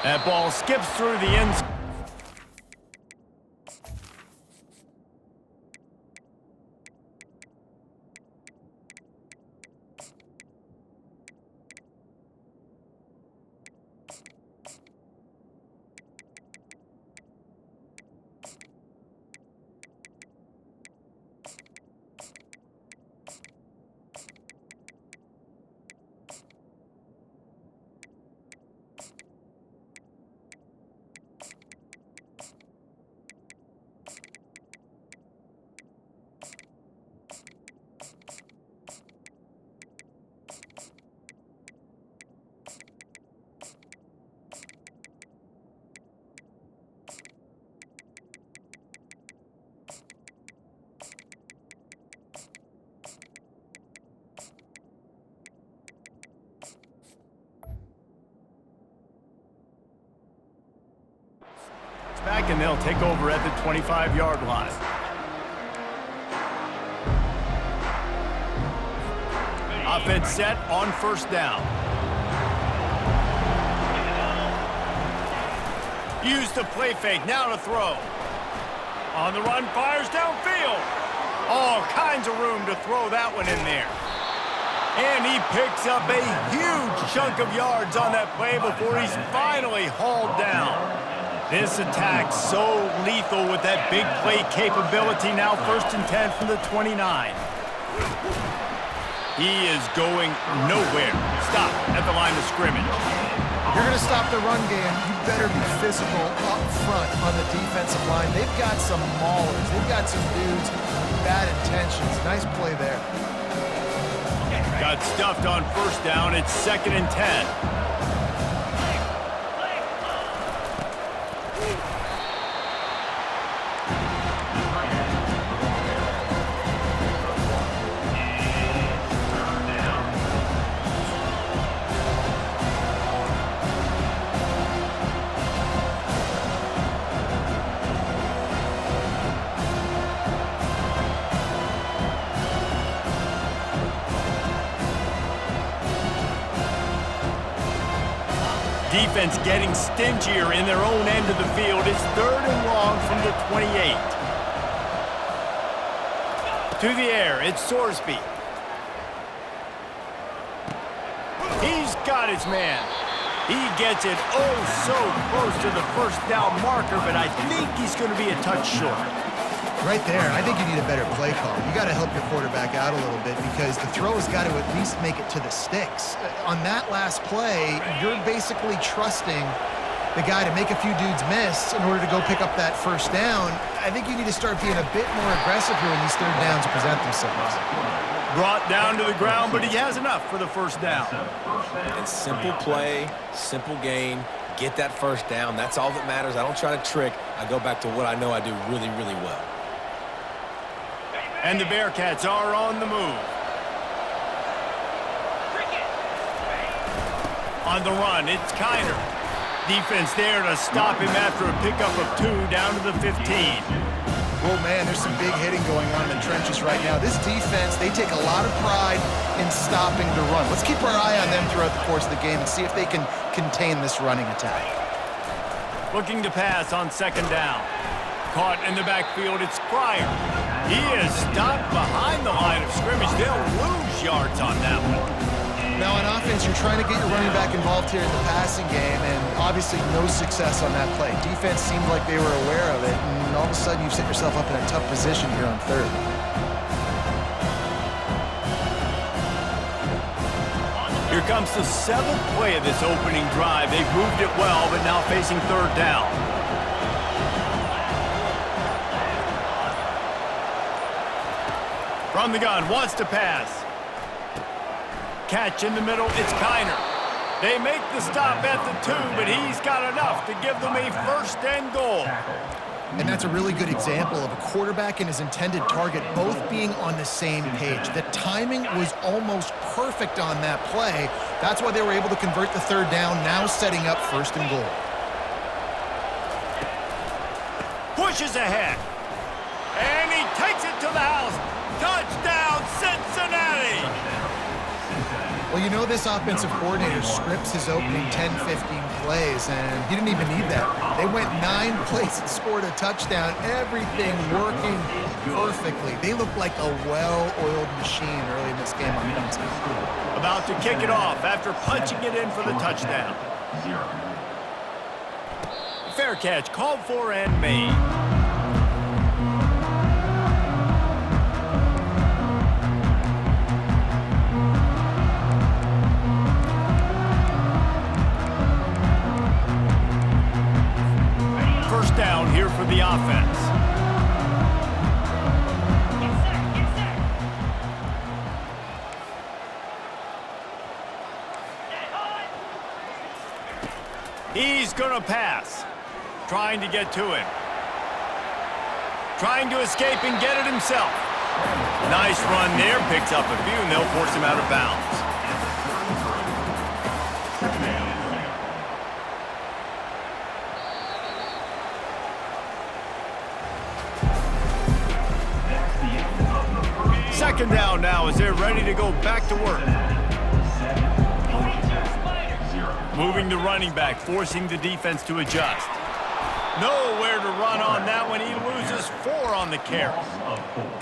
That ball skips through the end zone. Back and they'll take over at the 25-yard line. Offense set on first down. Use the play fake, now to throw. On the run, fires downfield. All kinds of room to throw that one in there. And he picks up a huge chunk of yards on that play before he's finally hauled down. This attack so lethal with that big play capability. Now 1st and 10 from the 29. He is going nowhere. Stop at the line of scrimmage. If you're going to stop the run game, you better be physical up front on the defensive line. They've got some maulers. They've got some dudes with bad intentions. Nice play there. Got stuffed on first down. It's 2nd and 10. Defense getting stingier in their own end of the field. It's 3rd and long from the 28. To the air, it's Sorsby. He's got his man. He gets it oh so close to the first down marker, but I think he's going to be a touch short. Right there, I think you need a better play call. You got to help your quarterback out a little bit because the throw has got to at least make it to the sticks. On that last play, you're basically trusting the guy to make a few dudes miss in order to go pick up that first down. I think you need to start being a bit more aggressive here when these third downs present themselves. Brought down to the ground, but he has enough for the first down. And simple play, simple gain. Get that first down. That's all that matters. I don't try to trick. I go back to what I know I do really, really well. And the Bearcats are on the move. On the run, it's Kiner. Defense there to stop him after a pickup of 2 down to the 15. Oh, man, there's some big hitting going on in the trenches right now. This defense, they take a lot of pride in stopping the run. Let's keep our eye on them throughout the course of the game and see if they can contain this running attack. Looking to pass on 2nd down. Caught in the backfield, it's Pryor. He is stopped behind the line of scrimmage. They'll lose yards on that one. Now on offense, you're trying to get your running back involved here in the passing game, and obviously no success on that play. Defense seemed like they were aware of it, and all of a sudden you've set yourself up in a tough position here on 3rd. Here comes the 7th play of this opening drive. They've moved it well, but now facing 3rd down. From the gun, wants to pass. Catch in the middle, it's Kiner. They make the stop at the 2, but he's got enough to give them a 1st and goal. And that's a really good example of a quarterback and his intended target both being on the same page. The timing was almost perfect on that play. That's why they were able to convert the 3rd down, now setting up 1st and goal. Pushes ahead. And he takes it to the house. Touchdown, Cincinnati! Well, Well, you know this offensive coordinator scripts his opening 10, 15 plays, and he didn't even need that. They went 9 plays and scored a touchdown, everything working perfectly. They look like a well-oiled machine early in this game on defense. About to kick it off after punching it in for the touchdown. Fair catch called for and made. First down here for the offense. He's going to pass. Trying to get to him. Trying to escape and get it himself. Nice run there. Picks up a few, and they'll force him out of bounds. Second down now as they're ready to go back to work. Moving the running back, forcing the defense to adjust. Nowhere to run on that one. He loses 4 on the carry.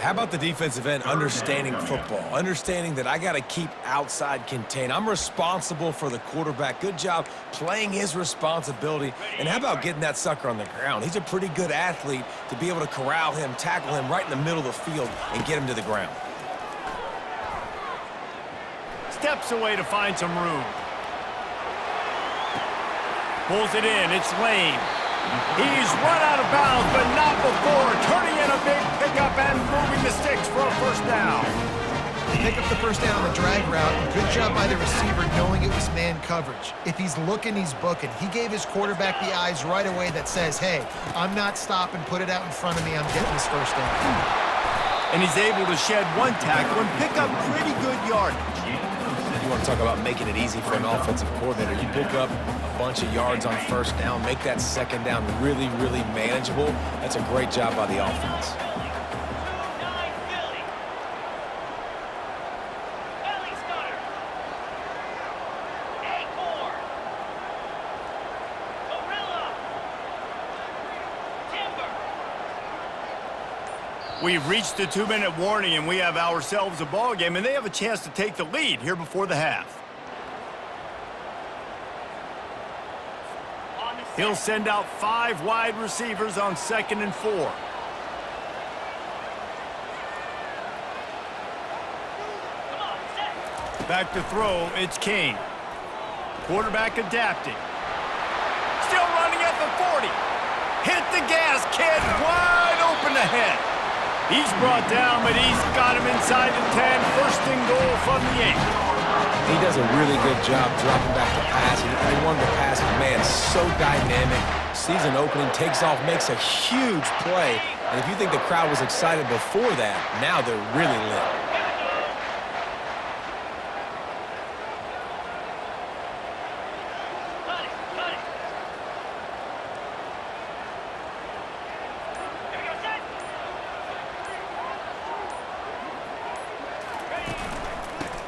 How about the defensive end understanding football, understanding that I got to keep outside contain. I'm responsible for the quarterback. Good job playing his responsibility. And how about getting that sucker on the ground? He's a pretty good athlete to be able to corral him, tackle him right in the middle of the field, and get him to the ground. Steps away to find some room. Pulls it in. It's Lane. He's run out of bounds, but not before. Turning in a big pickup and moving the sticks for a first down. They pick up the first down on the drag route. Good job by the receiver knowing it was man coverage. If he's looking, he's booking. He gave his quarterback the eyes right away that says, hey, I'm not stopping. Put it out in front of me. I'm getting this first down. And he's able to shed 1 tackle and pick up pretty good yardage. You want to talk about making it easy for an offensive coordinator. You pick up a bunch of yards on first down, make that second down really, really manageable. That's a great job by the offense. We've reached the 2-minute warning, and we have ourselves a ball game, and they have a chance to take the lead here before the half. He'll send out 5 wide receivers on 2nd and 4. Back to throw, it's Kane. Quarterback adapting. Still running at the 40. Hit the gas, kid, wide open ahead. He's brought down, but he's got him inside the 10. First and goal from the 8. He does a really good job dropping back the pass. He won the pass, man, so dynamic. Sees an opening, takes off, makes a huge play. And if you think the crowd was excited before that, now they're really lit.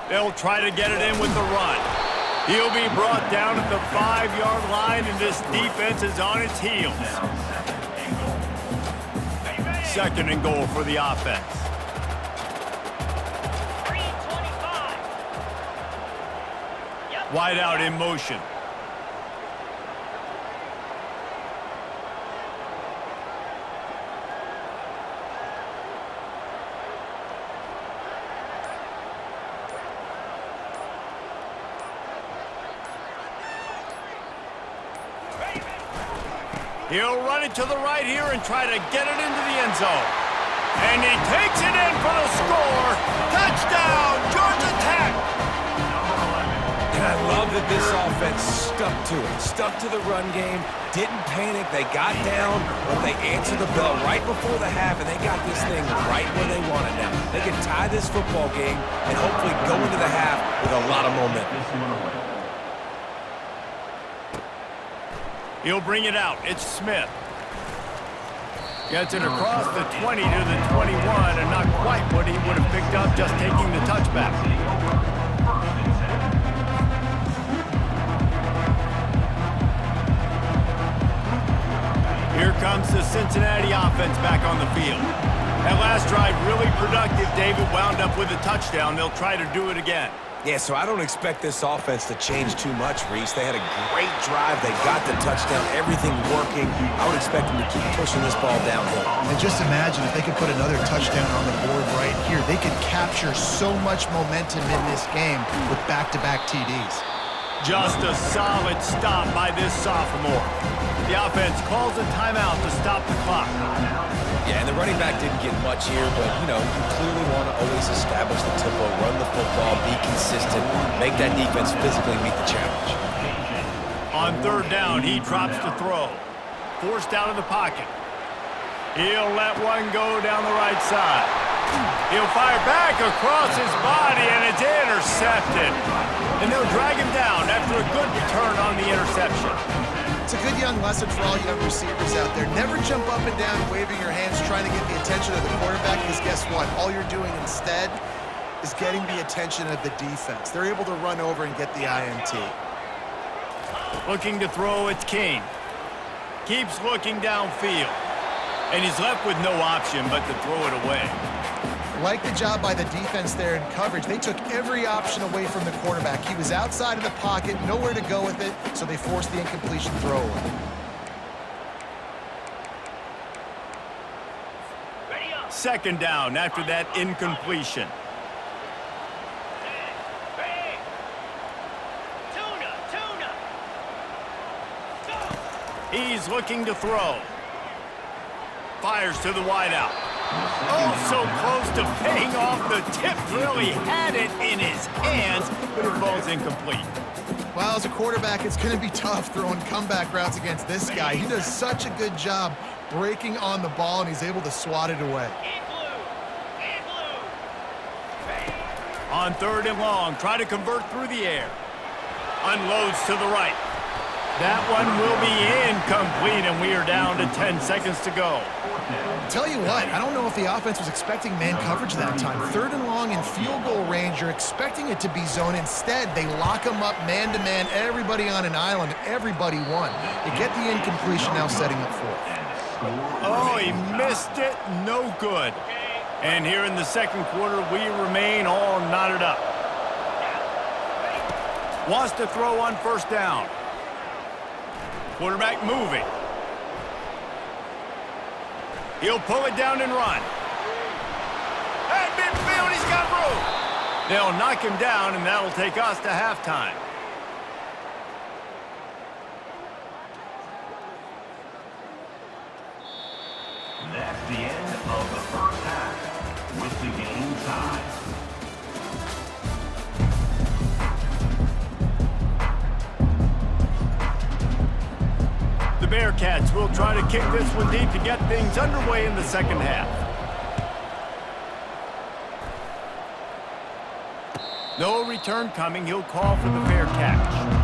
They'll try to get it in with the run. He'll be brought down at the 5-yard line, and this defense is on its heels. 2nd and goal for the offense. Wide out in motion. He'll run it to the right here and try to get it into the end zone. And he takes it in for the score. Touchdown, Georgia Tech! And I love that this offense stuck to it. Stuck to the run game, didn't panic. They got down, but they answered the bell right before the half, and they got this thing right where they want it now. They can tie this football game and hopefully go into the half with a lot of momentum. He'll bring it out. It's Smith. Gets it across the 20 to the 21, and not quite what he would have picked up just taking the touchback. offense back on the field. That last drive really productive. David wound up with a touchdown. They'll try to do it again. Yeah, so I don't expect this offense to change too much, Reese. They had a great drive. They got the touchdown, everything working. I would expect them to keep pushing this ball downhill. And just imagine if they could put another touchdown on the board right here. They could capture so much momentum in this game with back-to-back TDs. Just a solid stop by this sophomore. The offense calls a timeout to stop the clock. Yeah, and the running back didn't get much here, but, you know, you clearly want to always establish the tempo, run the football, be consistent, make that defense physically meet the challenge. On third down, he drops to throw. Forced out of the pocket. He'll let one go down the right side. He'll fire back across his body, and it's intercepted. And they'll drag him down after a good return on the interception. It's a good young lesson for all young receivers out there. Never jump up and down waving your hands trying to get the attention of the quarterback, because guess what? All you're doing instead is getting the attention of the defense. They're able to run over and get the INT. Looking to throw, it's King. Keeps looking downfield. And he's left with no option but to throw it away. Like the job by the defense there in coverage. They took every option away from the quarterback. He was outside of the pocket, nowhere to go with it, so they forced the incompletion throw away. Second down after that incompletion. He's looking to throw. Fires to the wideout. Oh, so close to paying off the tip. Really had it in his hands, but it falls incomplete. Well, as a quarterback, it's going to be tough throwing comeback routes against this guy. He does such a good job breaking on the ball, and he's able to swat it away. On third and long, try to convert through the air. Unloads to the right. That one will be incomplete, and we are down to 10 seconds to go. Tell you what, I don't know if the offense was expecting man coverage that time. Third and long in field goal range, you're expecting it to be zone. Instead, they lock them up man-to-man, everybody on an island, everybody won. They get the incompletion, now setting up fourth. Oh, he missed it. No good. And here in the second quarter, we remain all knotted up. Wants to throw on first down. Quarterback moving. He'll pull it down and run. At midfield, he's got room. They'll knock him down, and that'll take us to halftime. That's the end of the first half with the game tied. The Bearcats will try to kick this one deep to get things underway in the second half. No return coming. He'll call for the fair catch.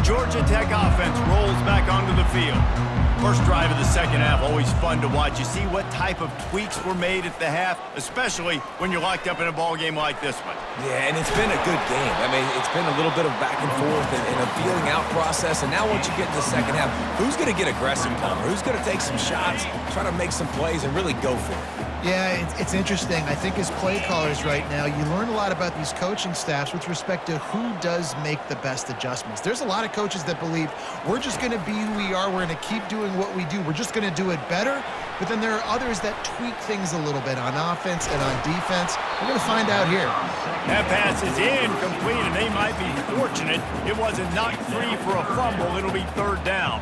Georgia Tech offense rolls back onto the field. First drive of the second half, always fun to watch. You see what type of tweaks were made at the half, especially when you're locked up in a ball game like this one. Yeah, and it's been a good game. I mean, it's been a little bit of back and forth and a feeling out process. And now once you get in the second half, who's going to get aggressive, Palmer? Who's going to take some shots, try to make some plays, and really go for it? Yeah, it's interesting. I think as play callers right now, you learn a lot about these coaching staffs with respect to who does make the best adjustments. There's a lot of coaches that believe we're just going to be who we are. We're going to keep doing what we do. We're just going to do it better. But then there are others that tweak things a little bit on offense and on defense. We're going to find out here. That pass is incomplete, and they might be fortunate it wasn't knocked free for a fumble. It'll be third down.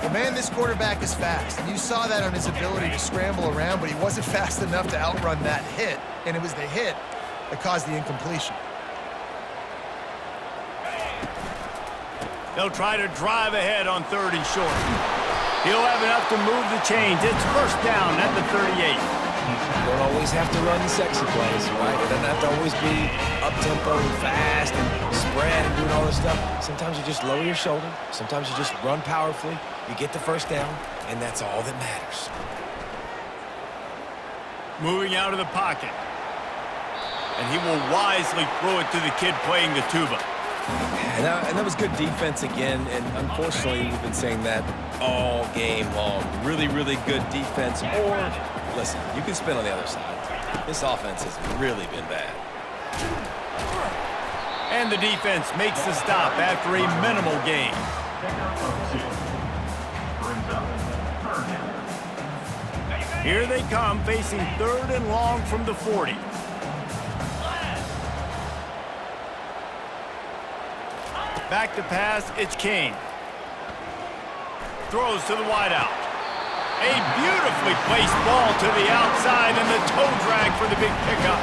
Well, man, this quarterback is fast, and you saw that on his ability to scramble around, but he wasn't fast enough to outrun that hit, and it was the hit that caused the incompletion. They'll try to drive ahead on third and short. He'll have enough to move the chains. It's first down at the 38. You don't always have to run the sexy plays, right? It doesn't have to always be up-tempo and fast and spread and doing all this stuff. Sometimes you just lower your shoulder. Sometimes you just run powerfully. You get the first down, and that's all that matters. Moving out of the pocket. And he will wisely throw it to the kid playing the tuba. And that was good defense again, and unfortunately, we've been saying that all game long. Really, really good defense. Or, listen, you can spin on the other side. This offense has really been bad. And the defense makes the stop after a minimal gain. Here they come, facing 3rd and long from the 40. Back to pass, it's King. Throws to the wideout. A beautifully placed ball to the outside and the toe drag for the big pickup.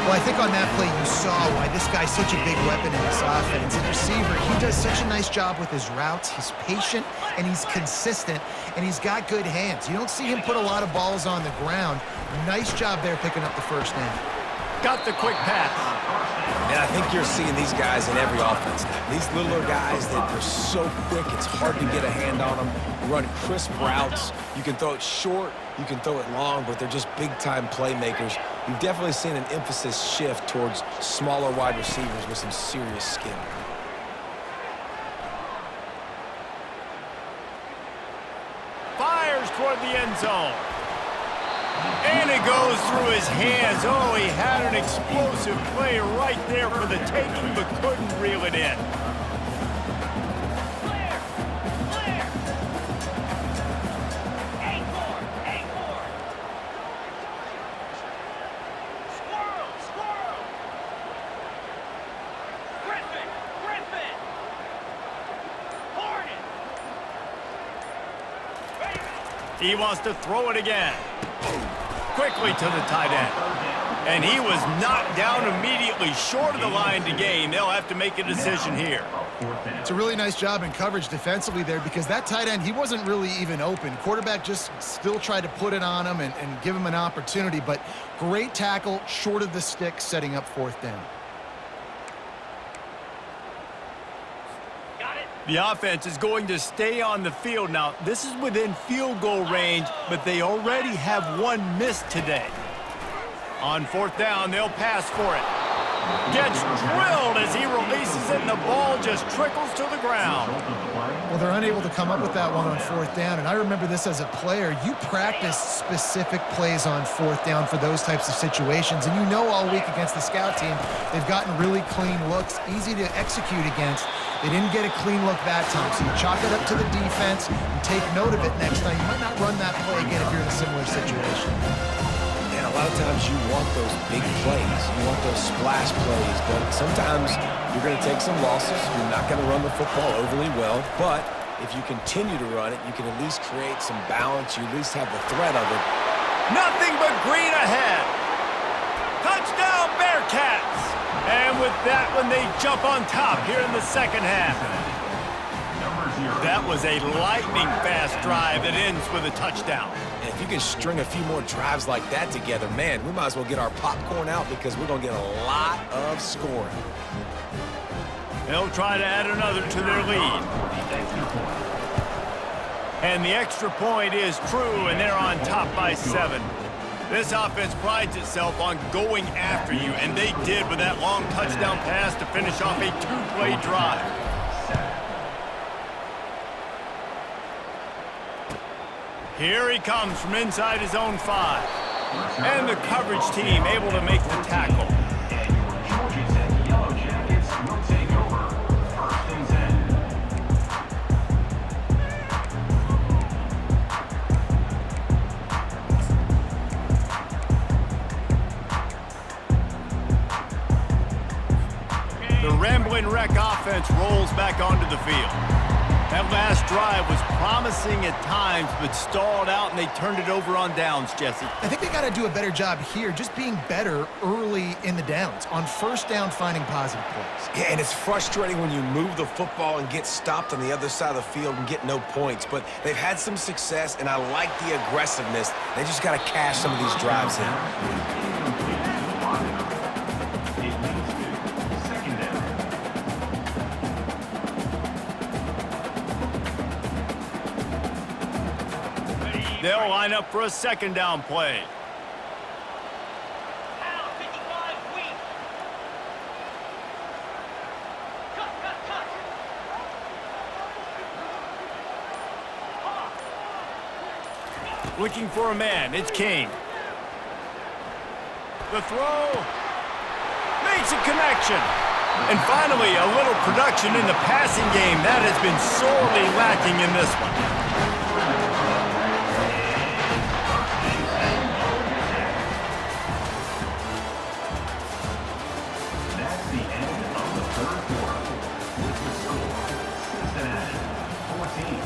Well, I think on that play you saw why this guy's such a big weapon in this offense. And receiver, he does such a nice job with his routes. He's patient and he's consistent and he's got good hands. You don't see him put a lot of balls on the ground. Nice job there picking up the first down. Got the quick pass. And I think you're seeing these guys in every offense now. These littler guys that are so quick, it's hard to get a hand on them. Run crisp routes. You can throw it short, you can throw it long, but they're just big-time playmakers. You've definitely seen an emphasis shift towards smaller wide receivers with some serious skill. Fires toward the end zone. And it goes through his hands. Oh, he had an explosive play right there for the taking, but couldn't reel it in. He wants to throw it again. Quickly to the tight end. And he was knocked down immediately short of the line to gain. They'll have to make a decision here. It's a really nice job in coverage defensively there because that tight end, he wasn't really even open. Quarterback just still tried to put it on him and give him an opportunity, but great tackle short of the stick, setting up 4th down. The offense is going to stay on the field now. This is within field goal range, but they already have one missed today. On 4th down, they'll pass for it. Gets drilled as he releases it, and the ball just trickles to the ground. Well, they're unable to come up with that one on 4th down, and I remember this as a player. You practice specific plays on 4th down for those types of situations, and you know all week against the scout team, they've gotten really clean looks, easy to execute against. They didn't get a clean look that time, so you chalk it up to the defense and take note of it next time. You might not run that play again if you're in a similar situation. And a lot of times you want those big plays. You want those splash plays, but sometimes you're going to take some losses. You're not going to run the football overly well, but if you continue to run it, you can at least create some balance. You at least have the threat of it. Nothing but green ahead. Touchdown, Bearcats! And with that one, they jump on top here in the second half. That was a lightning-fast drive that ends with a touchdown. And if you can string a few more drives like that together, man, we might as well get our popcorn out because we're going to get a lot of scoring. They'll try to add another to their lead. And the extra point is true, and they're on top by 7. This offense prides itself on going after you, and they did with that long touchdown pass to finish off a 2-play drive. Here he comes from inside his own 5. And the coverage team able to make the tackle. The Rambling Wreck offense rolls back onto the field. That last drive was promising at times, but stalled out, and they turned it over on downs, Jesse. I think they got to do a better job here, just being better early in the downs. On 1st down, finding positive plays. Yeah, and it's frustrating when you move the football and get stopped on the other side of the field and get no points. But they've had some success, and I like the aggressiveness. They just got to cash some of these drives in. They'll line up for a second down play. Looking for a man, it's Kane. The throw makes a connection. And finally, a little production in the passing game. That has been sorely lacking in this one. That's the end of the third quarter. With the score, Cincinnati 14,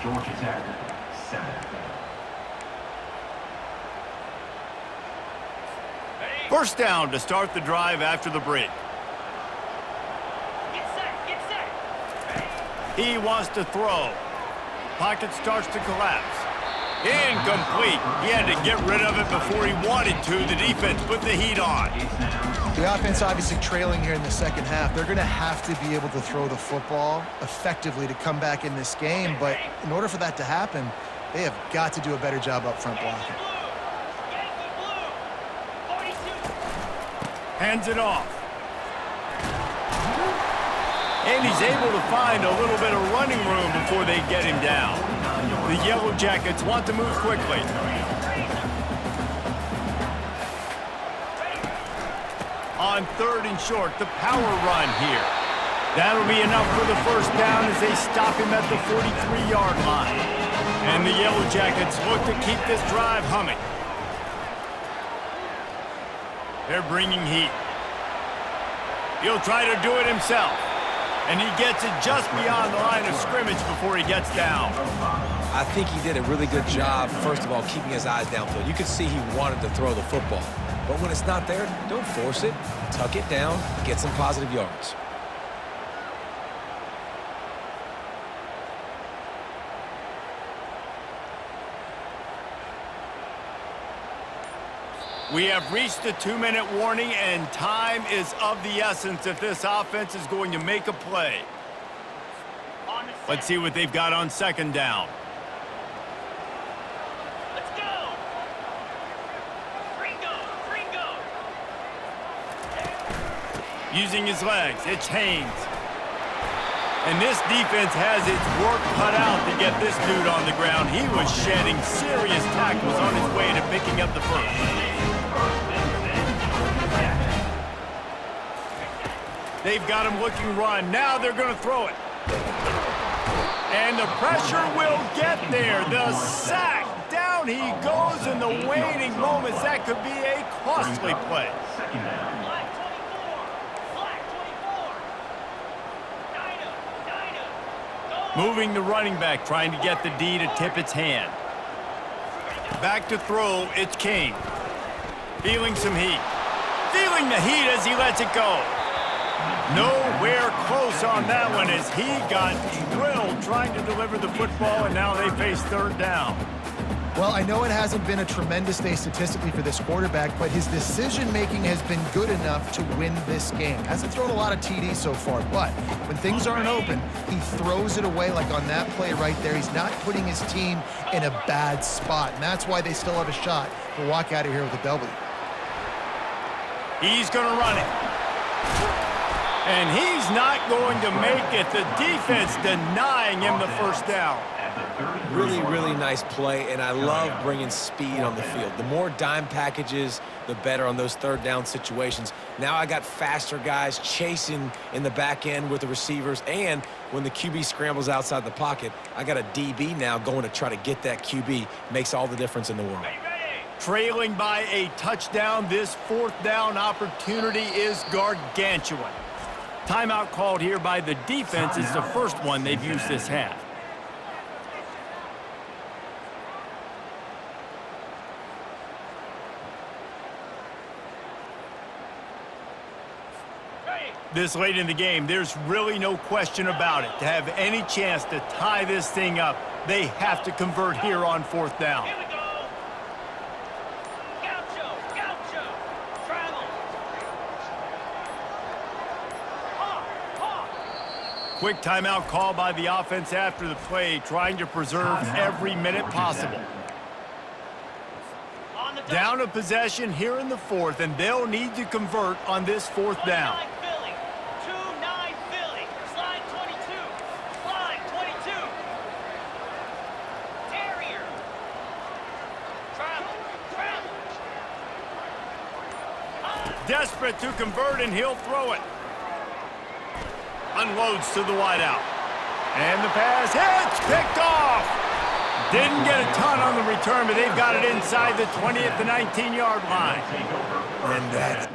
Georgia Tech 7. First down to start the drive after the break. He wants to throw. Pocket starts to collapse. Incomplete. He had to get rid of it before he wanted to. The defense put the heat on. The offense obviously trailing here in the second half. They're going to have to be able to throw the football effectively to come back in this game. But in order for that to happen, they have got to do a better job up front blocking. Hands it off. And he's able to find a little bit of running room before they get him down. The Yellow Jackets want to move quickly. On third and short, the power run here. That'll be enough for the first down as they stop him at the 43-yard line. And the Yellow Jackets look to keep this drive humming. They're bringing heat. He'll try to do it himself. And he gets it just beyond the line of scrimmage before he gets down. I think he did a really good job, first of all, keeping his eyes downfield. You could see he wanted to throw the football. But when it's not there, don't force it. Tuck it down, get some positive yards. We have reached the 2-minute warning, and time is of the essence if this offense is going to make a play. Let's see what they've got on second down. Let's go! Ringo! Using his legs, it's Haynes. And this defense has its work cut out to get this dude on the ground. He was shedding serious tackles on his way to picking up the first. They've got him looking run. Now they're going to throw it. And the pressure will get there. The sack. Down he goes in the waning moments. That could be a costly play. Black 24. Moving the running back, trying to get the D to tip its hand. Back to throw, it's Kane. Feeling some heat. Feeling the heat as he lets it go. Nowhere close on that one as he got drilled trying to deliver the football, and now they face third down. Well, I know it hasn't been a tremendous day statistically for this quarterback, but his decision-making has been good enough to win this game. Hasn't thrown a lot of TDs so far, but when things aren't open, he throws it away like on that play right there. He's not putting his team in a bad spot, and that's why they still have a shot to walk out of here with a W. He's going to run it. And he's not going to make it. The defense denying him the first down. Really, really nice play, and I love bringing speed on the field. The more dime packages, the better on those third down situations. Now I got faster guys chasing in the back end with the receivers, and when the QB scrambles outside the pocket, I got a DB now going to try to get that QB. Makes all the difference in the world. Trailing by a touchdown, this fourth down opportunity is gargantuan. Timeout called here by the defense. It's the first one they've used this half. This late in the game, there's really no question about it. To have any chance to tie this thing up, they have to convert here on fourth down. Here we go. Gaucho. Travel. Quick timeout call by the offense after the play, trying to preserve every minute possible. Down a possession here in the fourth, and they'll need to convert on this fourth down. 29 Philly. 2-9 Philly. Slide 22. Slide 22. Terrier. Travel. Travel. Desperate to convert, and he'll throw it. Unloads to the wideout. And the pass hits. Picked off. Didn't get a ton on the return, but they've got it inside the 20 at the 19-yard line. And that's